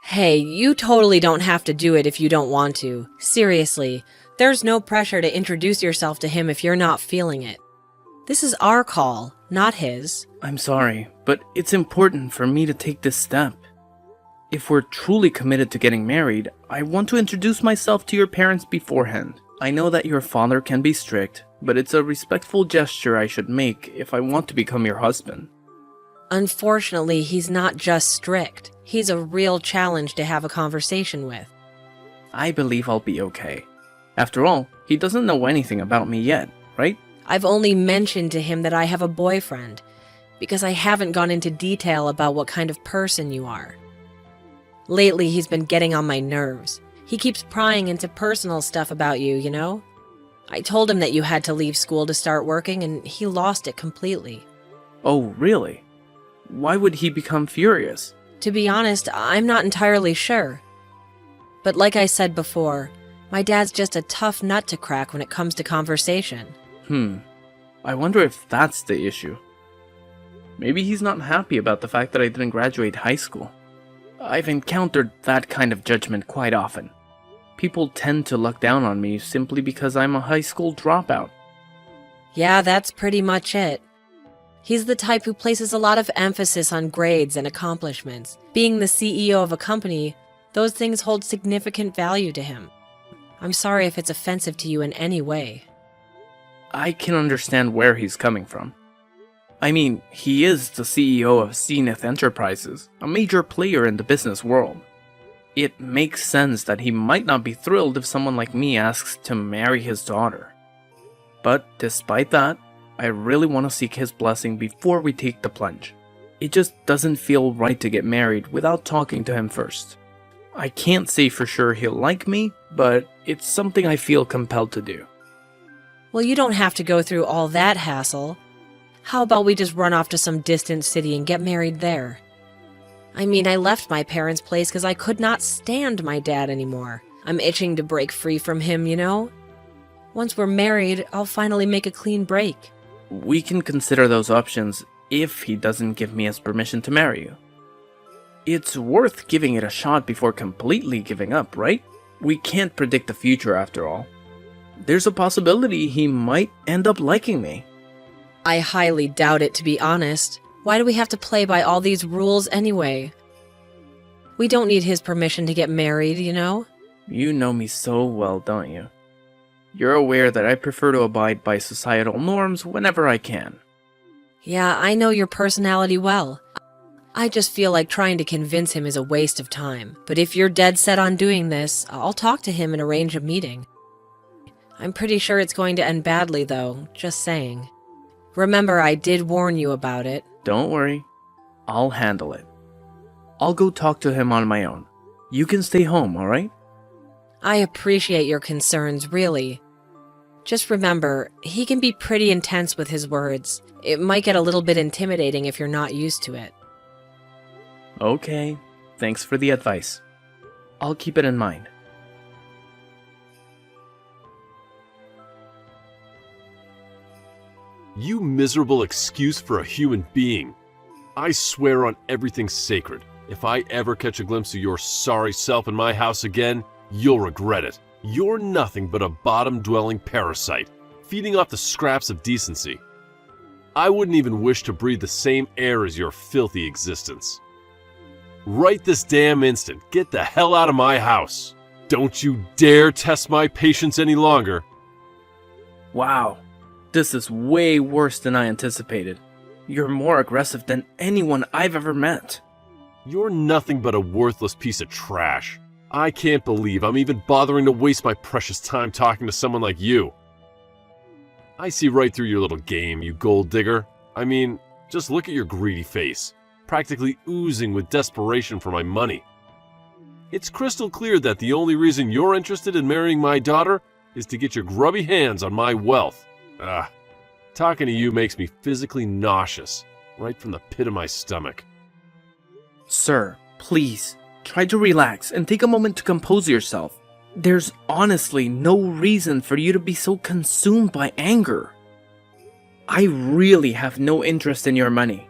Hey, you totally don't have to do it if you don't want to. Seriously, there's no pressure to introduce yourself to him if you're not feeling it. This is our call, not his. I'm sorry, but it's important for me to take this step. If we're truly committed to getting married, I want to introduce myself to your parents beforehand. I know that your father can be strict, but it's a respectful gesture I should make if I want to become your husband. Unfortunately, he's not just strict. He's a real challenge to have a conversation with. I believe I'll be okay. After all, he doesn't know anything about me yet, right? I've only mentioned to him that I have a boyfriend, because I haven't gone into detail about what kind of person you are. Lately, he's been getting on my nerves. He keeps prying into personal stuff about you, you know? I told him that you had to leave school to start working, and he lost it completely. Oh, really? Why would he become furious? To be honest, I'm not entirely sure. But like I said before, my dad's just a tough nut to crack when it comes to conversation. I wonder if that's the issue. Maybe he's not happy about the fact that I didn't graduate high school. I've encountered that kind of judgment quite often. People tend to look down on me simply because I'm a high school dropout. Yeah, that's pretty much it. He's the type who places a lot of emphasis on grades and accomplishments. Being the CEO of a company, those things hold significant value to him. I'm sorry if it's offensive to you in any way. I can understand where he's coming from. I mean, he is the CEO of Zenith Enterprises, a major player in the business world. It makes sense that he might not be thrilled if someone like me asks to marry his daughter. But despite that, I really want to seek his blessing before we take the plunge. It just doesn't feel right to get married without talking to him first. I can't say for sure he'll like me, but it's something I feel compelled to do. Well, you don't have to go through all that hassle. How about we just run off to some distant city and get married there? I mean, I left my parents' place because I could not stand my dad anymore. I'm itching to break free from him, you know? Once we're married, I'll finally make a clean break. We can consider those options if he doesn't give me his permission to marry you. It's worth giving it a shot before completely giving up, right? We can't predict the future after all. There's a possibility he might end up liking me. I highly doubt it, to be honest. Why do we have to play by all these rules anyway? We don't need his permission to get married, you know? You know me so well, don't you? You're aware that I prefer to abide by societal norms whenever I can. Yeah, I know your personality well. I just feel like trying to convince him is a waste of time. But if you're dead set on doing this, I'll talk to him and arrange a meeting. I'm pretty sure it's going to end badly, though, just saying. Remember, I did warn you about it. Don't worry. I'll handle it. I'll go talk to him on my own. You can stay home, alright? I appreciate your concerns, really. Just remember, he can be pretty intense with his words. It might get a little bit intimidating if you're not used to it. Okay, thanks for the advice. I'll keep it in mind. You miserable excuse for a human being. I swear on everything sacred, if I ever catch a glimpse of your sorry self in my house again, you'll regret it. You're nothing but a bottom-dwelling parasite, feeding off the scraps of decency. I wouldn't even wish to breathe the same air as your filthy existence. Right this damn instant, get the hell out of my house. Don't you dare test my patience any longer. Wow, this is way worse than I anticipated. You're more aggressive than anyone I've ever met. You're nothing but a worthless piece of trash. I can't believe I'm even bothering to waste my precious time talking to someone like you. I see right through your little game, you gold digger. I mean, just look at your greedy face, practically oozing with desperation for my money. It's crystal clear that the only reason you're interested in marrying my daughter is to get your grubby hands on my wealth. Talking to you makes me physically nauseous, right from the pit of my stomach. Sir, please, try to relax and take a moment to compose yourself. There's honestly no reason for you to be so consumed by anger. I really have no interest in your money.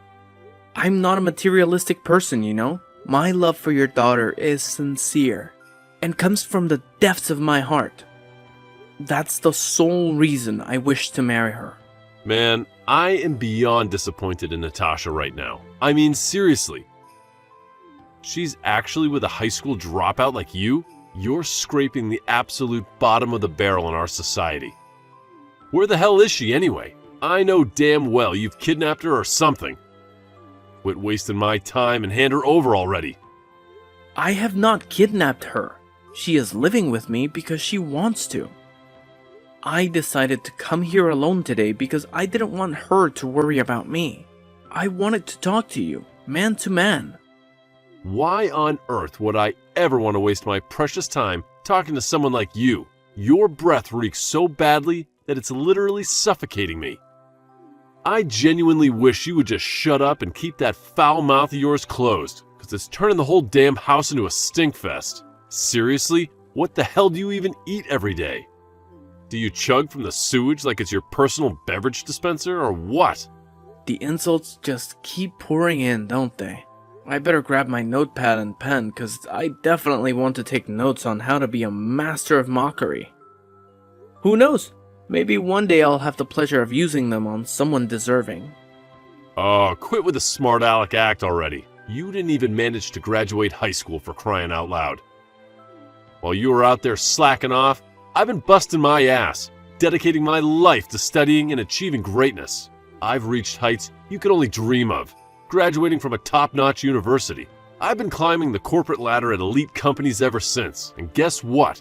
I'm not a materialistic person, you know? My love for your daughter is sincere and comes from the depths of my heart. That's the sole reason I wish to marry her. Man, I am beyond disappointed in Natasha right now. I mean, seriously. She's actually with a high school dropout like you? You're scraping the absolute bottom of the barrel in our society. Where the hell is she anyway? I know damn well you've kidnapped her or something. Quit wasting my time and hand her over already. I have not kidnapped her. She is living with me because she wants to. I decided to come here alone today because I didn't want her to worry about me. I wanted to talk to you, man to man. Why on earth would I ever want to waste my precious time talking to someone like you? Your breath reeks so badly that it's literally suffocating me. I genuinely wish you would just shut up and keep that foul mouth of yours closed, because it's turning the whole damn house into a stink fest. Seriously, what the hell do you even eat every day? Do you chug from the sewage like it's your personal beverage dispenser, or what? The insults just keep pouring in, don't they? I better grab my notepad and pen, because I definitely want to take notes on how to be a master of mockery. Who knows? Maybe one day I'll have the pleasure of using them on someone deserving. Oh, quit with the smart aleck act already. You didn't even manage to graduate high school, for crying out loud. While you were out there slacking off, I've been busting my ass, dedicating my life to studying and achieving greatness. I've reached heights you could only dream of, graduating from a top-notch university. I've been climbing the corporate ladder at elite companies ever since, and guess what?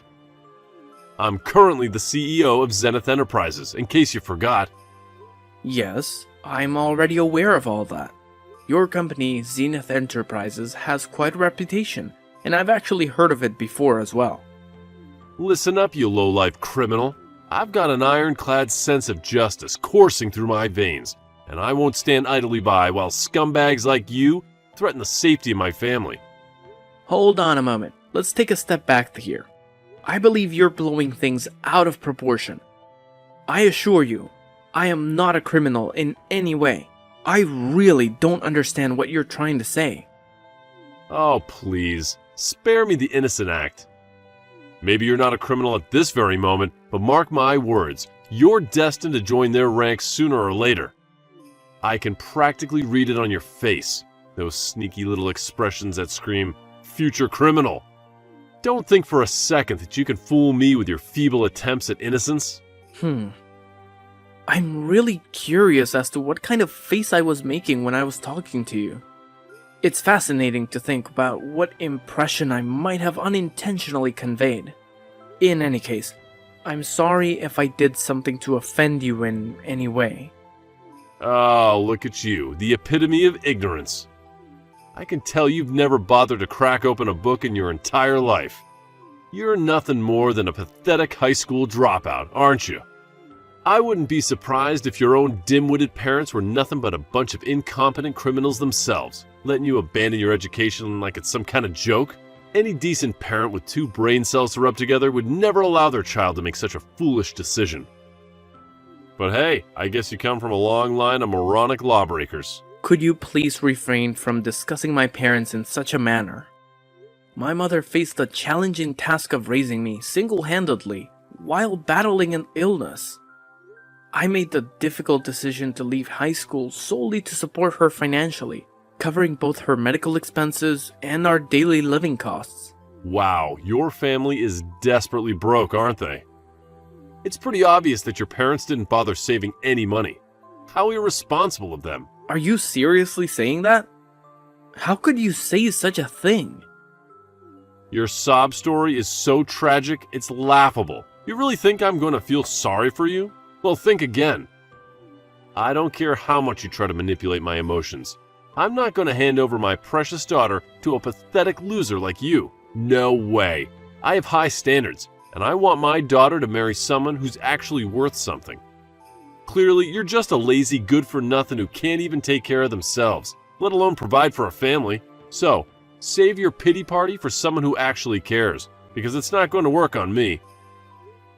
I'm currently the CEO of Zenith Enterprises, in case you forgot. Yes, I'm already aware of all that. Your company, Zenith Enterprises, has quite a reputation, and I've actually heard of it before as well. Listen up, you low-life criminal. I've got an ironclad sense of justice coursing through my veins, and I won't stand idly by while scumbags like you threaten the safety of my family. Hold on a moment. Let's take a step back here. I believe you're blowing things out of proportion. I assure you, I am not a criminal in any way. I really don't understand what you're trying to say. Oh, please, spare me the innocent act. Maybe you're not a criminal at this very moment, but mark my words, you're destined to join their ranks sooner or later. I can practically read it on your face, those sneaky little expressions that scream, "future criminal." Don't think for a second that you can fool me with your feeble attempts at innocence. I'm really curious as to what kind of face I was making when I was talking to you. It's fascinating to think about what impression I might have unintentionally conveyed. In any case, I'm sorry if I did something to offend you in any way. Oh, look at you, the epitome of ignorance. I can tell you've never bothered to crack open a book in your entire life. You're nothing more than a pathetic high school dropout, aren't you? I wouldn't be surprised if your own dim-witted parents were nothing but a bunch of incompetent criminals themselves, letting you abandon your education like it's some kind of joke. Any decent parent with two brain cells to rub together would never allow their child to make such a foolish decision. But hey, I guess you come from a long line of moronic lawbreakers. Could you please refrain from discussing my parents in such a manner? My mother faced the challenging task of raising me single-handedly while battling an illness. I made the difficult decision to leave high school solely to support her financially, covering both her medical expenses and our daily living costs. Wow, your family is desperately broke, aren't they? It's pretty obvious that your parents didn't bother saving any money. How irresponsible of them. Are you seriously saying that? How could you say such a thing? Your sob story is so tragic, it's laughable. You really think I'm going to feel sorry for you? Well, think again. I don't care how much you try to manipulate my emotions. I'm not going to hand over my precious daughter to a pathetic loser like you. No way. I have high standards, and I want my daughter to marry someone who's actually worth something. Clearly, you're just a lazy good-for-nothing who can't even take care of themselves, let alone provide for a family. So, save your pity party for someone who actually cares, because it's not going to work on me.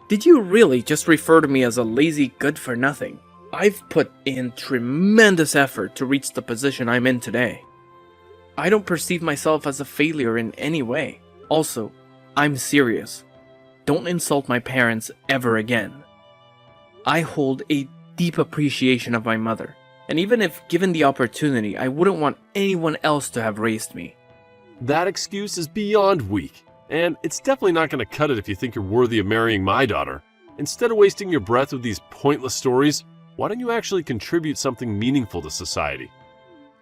Did you really just refer to me as a lazy good-for-nothing? I've put in tremendous effort to reach the position I'm in today. I don't perceive myself as a failure in any way. Also, I'm serious. Don't insult my parents ever again. I hold a deep appreciation of my mother, and even if given the opportunity, I wouldn't want anyone else to have raised me. That excuse is beyond weak, and it's definitely not going to cut it if you think you're worthy of marrying my daughter. Instead of wasting your breath with these pointless stories, why don't you actually contribute something meaningful to society?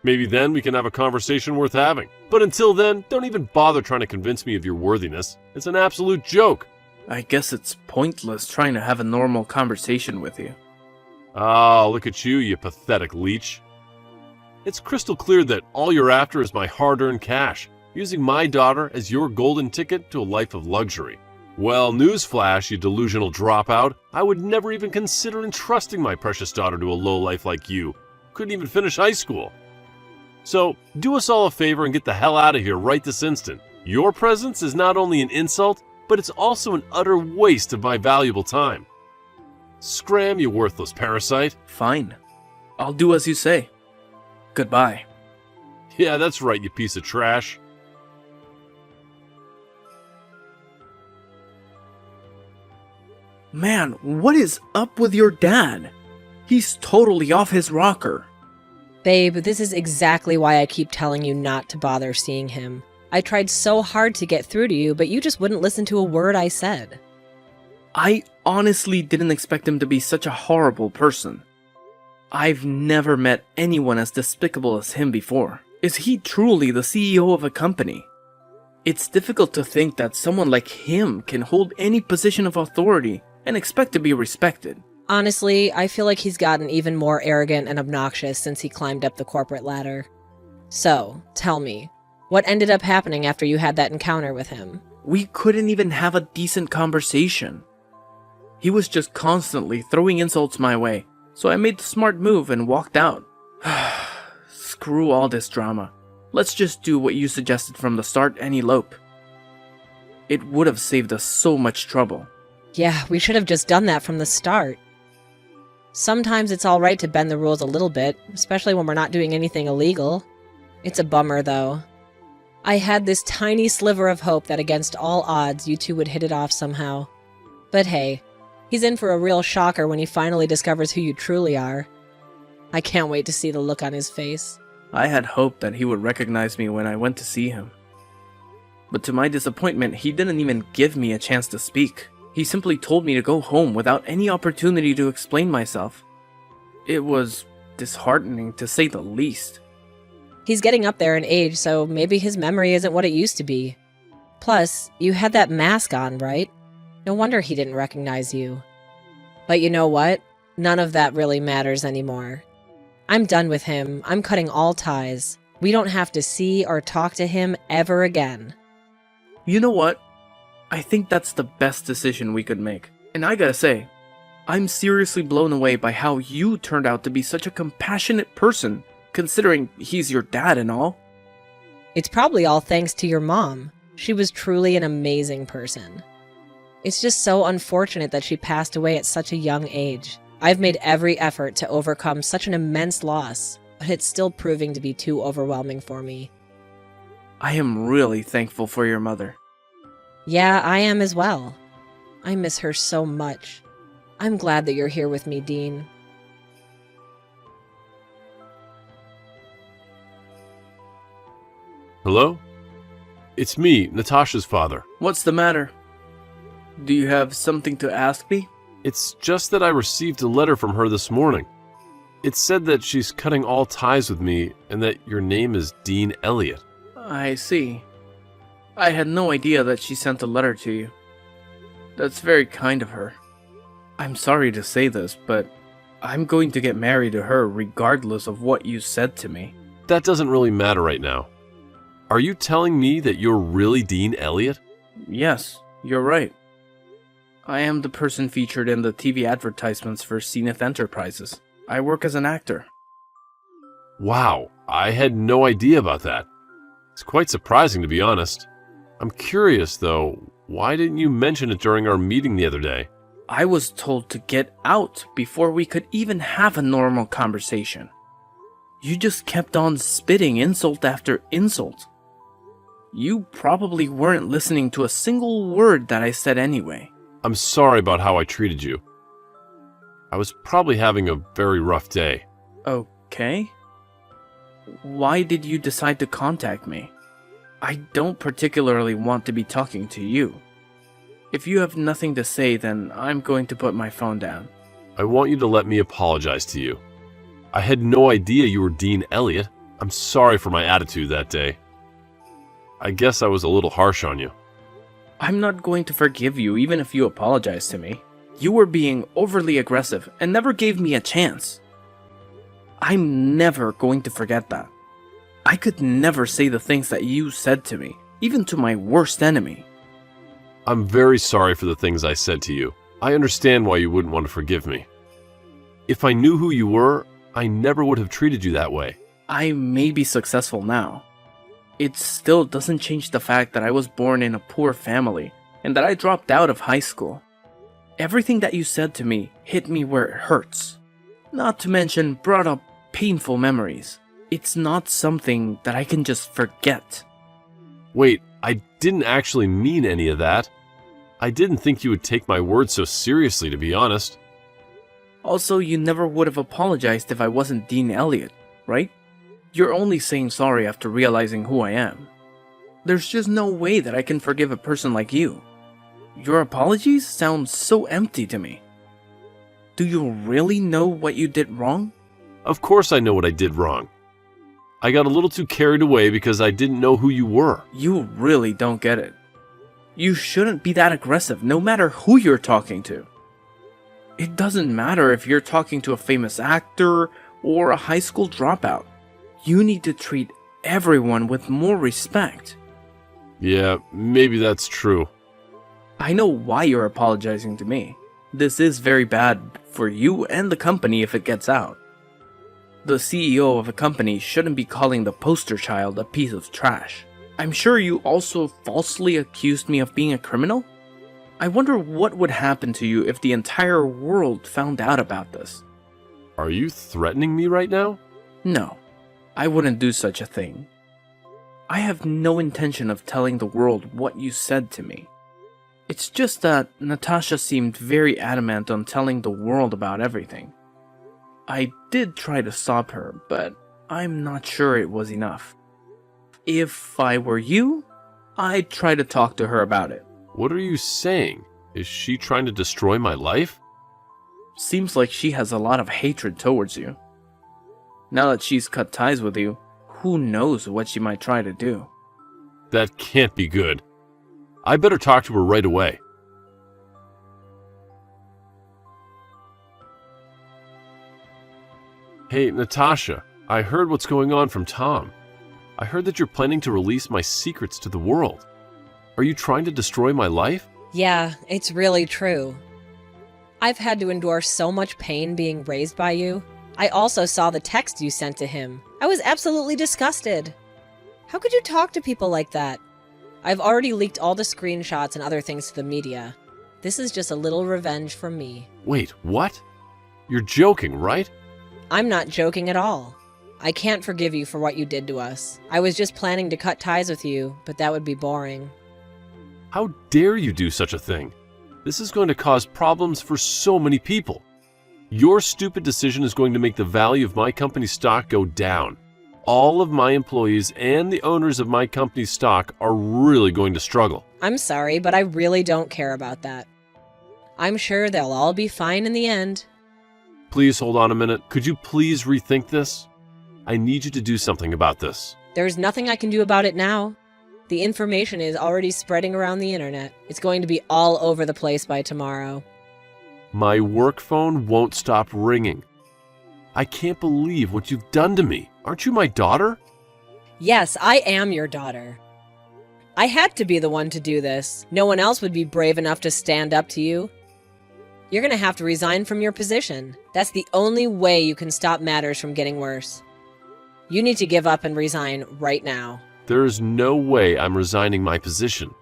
Maybe then we can have a conversation worth having. But until then, don't even bother trying to convince me of your worthiness. It's an absolute joke. I guess it's pointless trying to have a normal conversation with you. Ah, look at you, you pathetic leech. It's crystal clear that all you're after is my hard-earned cash, using my daughter as your golden ticket to a life of luxury. Well, newsflash, you delusional dropout. I would never even consider entrusting my precious daughter to a lowlife like you. Couldn't even finish high school. So, do us all a favor and get the hell out of here right this instant. Your presence is not only an insult, but it's also an utter waste of my valuable time. Scram, you worthless parasite. Fine. I'll do as you say. Goodbye. Yeah, that's right, you piece of trash. Man, what is up with your dad? He's totally off his rocker. Babe, this is exactly why I keep telling you not to bother seeing him. I tried so hard to get through to you, but you just wouldn't listen to a word I said. I honestly didn't expect him to be such a horrible person. I've never met anyone as despicable as him before. Is he truly the CEO of a company? It's difficult to think that someone like him can hold any position of authority and expect to be respected. Honestly, I feel like he's gotten even more arrogant and obnoxious since he climbed up the corporate ladder. So, tell me, what ended up happening after you had that encounter with him? We couldn't even have a decent conversation. He was just constantly throwing insults my way, so I made the smart move and walked out. Screw all this drama. Let's just do what you suggested from the start and elope. It would have saved us so much trouble. Yeah, we should have just done that from the start. Sometimes it's alright to bend the rules a little bit, especially when we're not doing anything illegal. It's a bummer, though. I had this tiny sliver of hope that against all odds you two would hit it off somehow. But hey, he's in for a real shocker when he finally discovers who you truly are. I can't wait to see the look on his face. I had hoped that he would recognize me when I went to see him. But to my disappointment, he didn't even give me a chance to speak. He simply told me to go home without any opportunity to explain myself. It was disheartening, to say the least. He's getting up there in age, so maybe his memory isn't what it used to be. Plus, you had that mask on, right? No wonder he didn't recognize you. But you know what? None of that really matters anymore. I'm done with him. I'm cutting all ties. We don't have to see or talk to him ever again. You know what? I think that's the best decision we could make. And I gotta say, I'm seriously blown away by how you turned out to be such a compassionate person, considering he's your dad and all. It's probably all thanks to your mom. She was truly an amazing person. It's just so unfortunate that she passed away at such a young age. I've made every effort to overcome such an immense loss, but it's still proving to be too overwhelming for me. I am really thankful for your mother. Yeah, I am as well. I miss her so much. I'm glad that you're here with me, Dean. Hello? It's me, Natasha's father. What's the matter? Do you have something to ask me? It's just that I received a letter from her this morning. It said that she's cutting all ties with me and that your name is Dean Elliot. I see. I had no idea that she sent a letter to you. That's very kind of her. I'm sorry to say this, but I'm going to get married to her regardless of what you said to me. That doesn't really matter right now. Are you telling me that you're really Dean Elliot? Yes, you're right. I am the person featured in the TV advertisements for Zenith Enterprises. I work as an actor. Wow, I had no idea about that. It's quite surprising, to be honest. I'm curious, though, why didn't you mention it during our meeting the other day? I was told to get out before we could even have a normal conversation. You just kept on spitting insult after insult. You probably weren't listening to a single word that I said anyway. I'm sorry about how I treated you. I was probably having a very rough day. Okay. Why did you decide to contact me? I don't particularly want to be talking to you. If you have nothing to say, then I'm going to put my phone down. I want you to let me apologize to you. I had no idea you were Dean Elliot. I'm sorry for my attitude that day. I guess I was a little harsh on you. I'm not going to forgive you even if you apologize to me. You were being overly aggressive and never gave me a chance. I'm never going to forget that. I could never say the things that you said to me, even to my worst enemy. I'm very sorry for the things I said to you. I understand why you wouldn't want to forgive me. If I knew who you were, I never would have treated you that way. I may be successful now. It still doesn't change the fact that I was born in a poor family and that I dropped out of high school. Everything that you said to me hit me where it hurts. Not to mention brought up painful memories. It's not something that I can just forget. Wait, I didn't actually mean any of that. I didn't think you would take my words so seriously, to be honest. Also, you never would have apologized if I wasn't Dean Elliot, right? You're only saying sorry after realizing who I am. There's just no way that I can forgive a person like you. Your apologies sound so empty to me. Do you really know what you did wrong? Of course I know what I did wrong. I got a little too carried away because I didn't know who you were. You really don't get it. You shouldn't be that aggressive, no matter who you're talking to. It doesn't matter if you're talking to a famous actor or a high school dropout. You need to treat everyone with more respect. Yeah, maybe that's true. I know why you're apologizing to me. This is very bad for you and the company if it gets out. The CEO of a company shouldn't be calling the poster child a piece of trash. I'm sure you also falsely accused me of being a criminal? I wonder what would happen to you if the entire world found out about this. Are you threatening me right now? No, I wouldn't do such a thing. I have no intention of telling the world what you said to me. It's just that Natasha seemed very adamant on telling the world about everything. I did try to stop her, but I'm not sure it was enough. If I were you, I'd try to talk to her about it. What are you saying? Is she trying to destroy my life? Seems like she has a lot of hatred towards you. Now that she's cut ties with you, who knows what she might try to do. That can't be good. I better talk to her right away. Hey, Natasha, I heard what's going on from Tom. I heard that you're planning to release my secrets to the world. Are you trying to destroy my life? Yeah, it's really true. I've had to endure so much pain being raised by you. I also saw the text you sent to him. I was absolutely disgusted. How could you talk to people like that? I've already leaked all the screenshots and other things to the media. This is just a little revenge from me. Wait, what? You're joking, right? I'm not joking at all. I can't forgive you for what you did to us. I was just planning to cut ties with you, but that would be boring. How dare you do such a thing? This is going to cause problems for so many people. Your stupid decision is going to make the value of my company's stock go down. All of my employees and the owners of my company's stock are really going to struggle. I'm sorry, but I really don't care about that. I'm sure they'll all be fine in the end. Please hold on a minute. Could you please rethink this? I need you to do something about this. There's nothing I can do about it now. The information is already spreading around the internet. It's going to be all over the place by tomorrow. My work phone won't stop ringing. I can't believe what you've done to me. Aren't you my daughter? Yes, I am your daughter. I had to be the one to do this. No one else would be brave enough to stand up to you. You're gonna have to resign from your position. That's the only way you can stop matters from getting worse. You need to give up and resign right now. There is no way I'm resigning my position.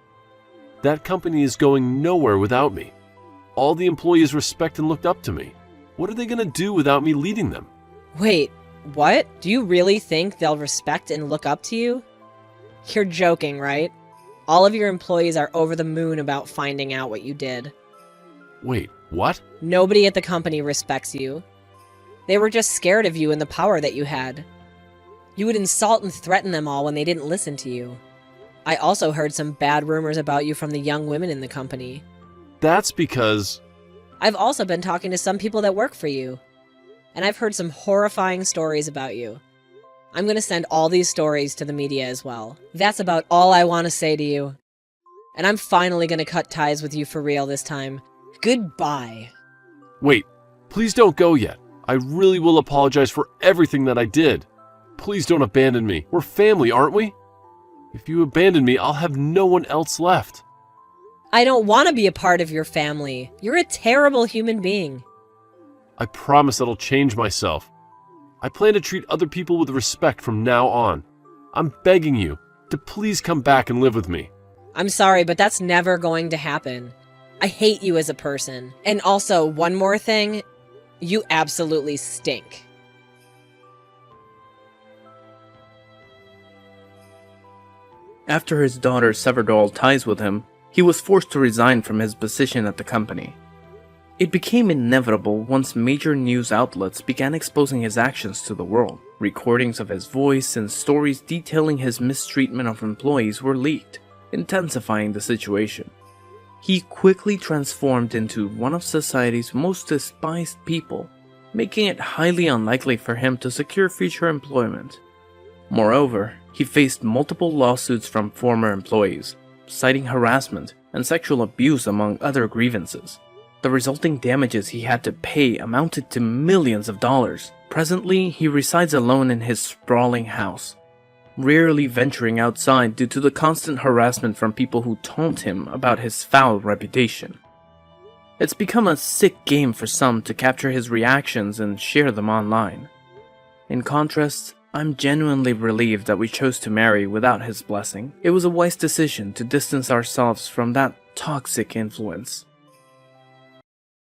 That company is going nowhere without me. All the employees respect and looked up to me. What are they going to do without me leading them? Wait, What? Do you really think they'll respect and look up to you? You're joking, right? All of your employees are over the moon about finding out what you did. Wait, what? Nobody at the company respects you. They were just scared of you and the power that you had. You would insult and threaten them all when they didn't listen to you. I also heard some bad rumors about you from the young women in the company. That's because... I've also been talking to some people that work for you. And I've heard some horrifying stories about you. I'm going to send all these stories to the media as well. That's about all I want to say to you. And I'm finally going to cut ties with you for real this time. Goodbye. Wait, please don't go yet. I really will apologize for everything that I did. Please don't abandon me. We're family, aren't we? If you abandon me, I'll have no one else left. I don't want to be a part of your family. You're a terrible human being. I promise that I'll change myself. I plan to treat other people with respect from now on. I'm begging you to please come back and live with me. I'm sorry, but that's never going to happen. I hate you as a person. And also, one more thing, you absolutely stink. After his daughter severed all ties with him, he was forced to resign from his position at the company. It became inevitable once major news outlets began exposing his actions to the world. Recordings of his voice and stories detailing his mistreatment of employees were leaked, intensifying the situation. He quickly transformed into one of society's most despised people, making it highly unlikely for him to secure future employment. Moreover, he faced multiple lawsuits from former employees, citing harassment and sexual abuse among other grievances. The resulting damages he had to pay amounted to millions of dollars. Presently, he resides alone in his sprawling house, rarely venturing outside due to the constant harassment from people who taunt him about his foul reputation. It's become a sick game for some to capture his reactions and share them online. In contrast, I'm genuinely relieved that we chose to marry without his blessing. It was a wise decision to distance ourselves from that toxic influence.